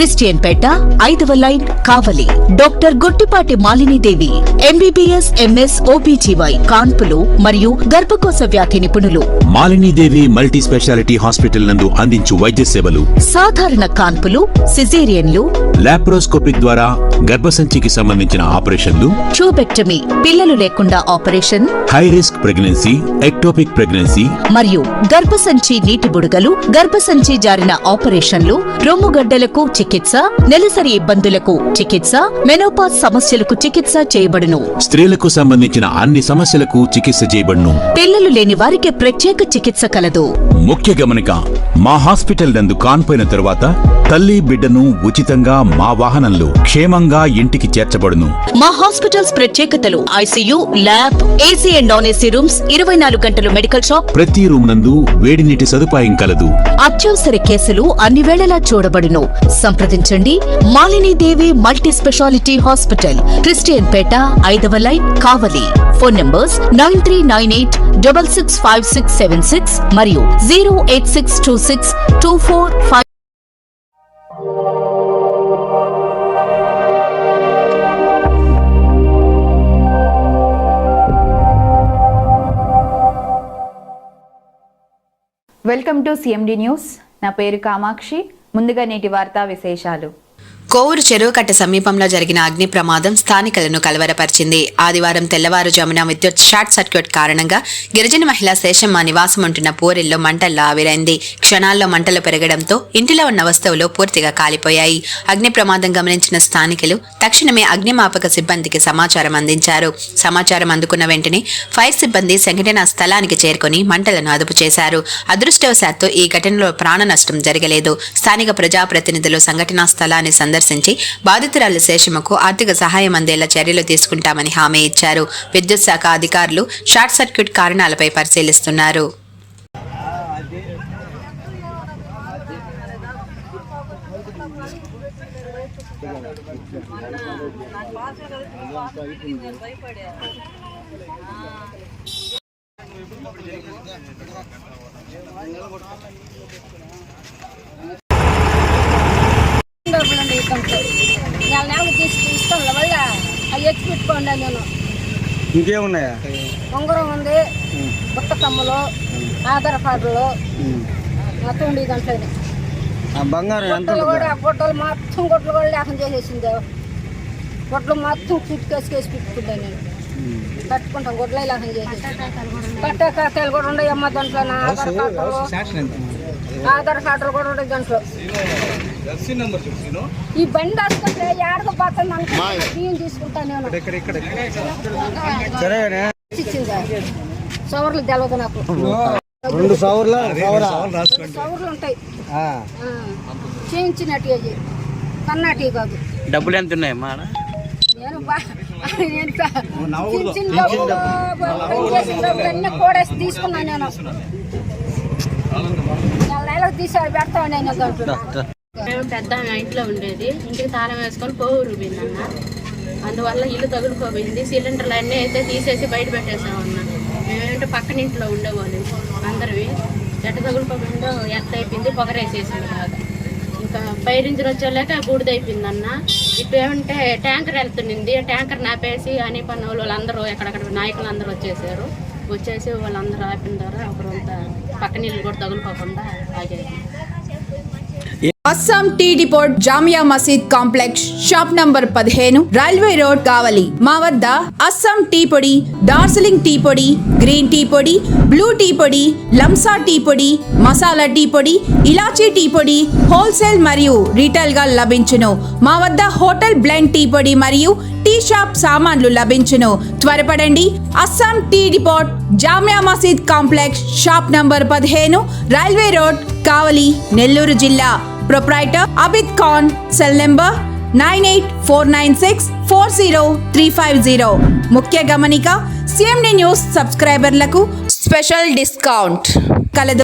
Christian Peta 5వ line Kavali. Doctor Gottipati Malinidevi MBBS MS OBGY కాన్పులు మరియు గర్భకోశ వ్యాధి నిపుణులు. మాలినీదేవి మల్టీ స్పెషాలిటీ హాస్పిటల్ నందు అందించు వైద్య సేవలు సాధారణ కాన్పులు, సిజేరియన్లు, లాప్రోస్కోపిక్ ద్వారా గర్భసంచికి సంబంధించిన ఆపరేషన్లు, ట్యూబెక్టమీ పిల్లలు లేకుండా operation, high risk pregnancy, ectopic pregnancy మరియు గర్భసంచి నీటి బుడగలు, గర్భసంచి జారిన ఆపరేషన్లు, రొమ్ముగడ్డలకు చికిత్స, నెలసరి ఇబ్బందులకు చికిత్స, మెనోపాజ్ సమస్యలకు చికిత్స చేయబడును. స్త్రీలకు సంబంధించిన అన్ని సమస్యలకు చికిత్స చేయబడును. పిల్లలు లేని వారికి ప్రత్యేక చికిత్స కలదు. ముఖ్య గమనిక, మా హాస్పిటల్ నందు కాన్పోయిన తరువాత తల్లి బిడ్డను ఉచితంగా మా వాహనంలో క్షేమంగా ఇంటికి చేర్చబడును. మా హాస్పిటల్స్ ప్రత్యేకతలు: ICU, lab, AC and non AC rooms, 24 గంటలు మెడికల్ షాప్, ప్రతి రూమ్ నందు వేడి నీటి సదుపాయం కలదు. అత్యవసర కేసులు అన్ని వేళలా చూడబడును. సంప్రదించండి Malinidevi multi speciality hospital, Christian Peta 5వ లైన్ కావలి. ఫోన్ నంబర్స్ 9398665676 మరియు 0862624. Welcome to CMD news. నా పేరు కామాక్షి. ముందుగా నేటి వార్తా విశేషాలు. కోవూరు చెరువుకట్ట సమీపంలో జరిగిన అగ్ని ప్రమాదం స్థానికులను కలవరపరిచింది. ఆదివారం తెల్లవారుజామున విద్యుత్ షార్ట్ సర్క్యూట్ కారణంగా గిరిజన మహిళ శేషమ్మ నివాసం ఉంటున్న పూరిల్లో మంటల్లో ఆవిరైంది. క్షణాల్లో మంటలు పెరగడంతో ఇంటిలో ఉన్న వస్తువులు పూర్తిగా కాలిపోయాయి. అగ్ని ప్రమాదం గమనించిన స్థానికులు తక్షణమే అగ్నిమాపక సిబ్బందికి సమాచారం అందించారు. సమాచారం అందుకున్న వెంటనే ఫైర్ సిబ్బంది సంఘటనా స్థలానికి చేరుకుని మంటలను అదుపు చేశారు. అదృష్టవశాత్తు ఈ ఘటనలో ప్రాణ నష్టం జరగలేదు. స్థానిక ప్రజాప్రతినిధులు సంఘటనా స్థలాన్ని సందర్శించి బాధితురాలు శేషమ్మకు ఆర్థిక సహాయం అందేలా చర్యలు తీసుకుంటామని హామీ ఇచ్చారు. విద్యుత్ శాఖ అధికారులు షార్ట్ సర్క్యూట్ కారణాలపై పరిశీలిస్తున్నారు. ఇంకేమున్నాయా? ఉంగరం ఉంది, బుట్ట కమ్మలు, ఆధార్ కార్డులు మొత్తం ఉండి దాంట్లో బంగారం కూడా గుడ్డలు మొత్తం గుడ్డలు కూడా లేకుండా చేసేసింది. గుడ్డలు మొత్తం చుట్టుకేసి పెట్టుకుంటాను నేను. కట్టుకుంటాం గుడ్డలు లేకుండా చేసేసి కట్టకాయలు కూడా ఉన్నాయి అమ్మ దాంట్లో. ఆధార్ కార్డులు కూడా ఉన్నాయి దాంట్లో. ఈ బండి వస్తుంటే ఏడకు పోతుంది అనుకుంటా బియ్యం తీసుకుంటాను నేను. ఇచ్చిందా సవర్లు తెలవదు నాకు. 2 సవర్లు ఉంటాయి చేయించినట్టు కన్నాటి కాదు. డబ్బులు ఎంత ఉన్నాయి మా? నేను అన్నీ కూడేసి తీసుకున్నాను నేను. నెలకు తీసాడు పెడతాను నేను దాంట్లో. మేము పెద్ద ఇంట్లో ఉండేది, ఇంటికి తాళం వేసుకొని కోవూరు పోయిందన్న. అందువల్ల ఇల్లు తగులుకోపోయింది. సిలిండర్లు అన్నీ అయితే తీసేసి బయట పెట్టేసామన్న. మేమేంటో పక్కన ఇంట్లో ఉండేవాళ్ళం అందరివి. ఎట్ట తగులుకోపోయిందో ఎట్ట అయిపోయింది, పొగరేసేసింది బాగా. ఇంకా ఫైర్ ఇంజిన్ వచ్చేలాక బూడిదైపోయిందన్న. ఇప్పుడు ఏమంటే ట్యాంకర్ వెళ్తుండింది. ట్యాంకర్ నాపేసి అని పని వాళ్ళందరూ ఎక్కడెక్కడ నాయకులు అందరూ వచ్చేసి వాళ్ళందరూ ఆపిన ద్వారా ఒకరంతా పక్కన ఇల్లు కూడా తగులుకోకుండా ఆగేది. Assam tea depot Jamia Masjid complex shop number 15 railway road Kavali. మా వద్ద అస్సాం టీ పొడి, డార్జిలింగ్ టీ పొడి, గ్రీన్ టీ పొడి, బ్లూ టీ పొడి, లంసా టీ పొడి, మసాలా టీ పొడి, ఇలాచీ టీ పొడి హోల్సేల్ మరియు రీటైల్ గా లభించును. మా వద్ద హోటల్ బ్లెండ్ టీ పొడి మరియు టీ షాప్ సామాన్లు లభించును. త్వరపడండి. Assam tea depot Jamia Masjid complex shop number 15 railway road Kavali, Nellore జిల్లా. Proprietor Abid Khan. Cell number 9849640350. ముఖ్య గమనిక, CMD న్యూస్ సబ్స్క్రైబర్లకు స్పెషల్ డిస్కౌంట్ కలదు.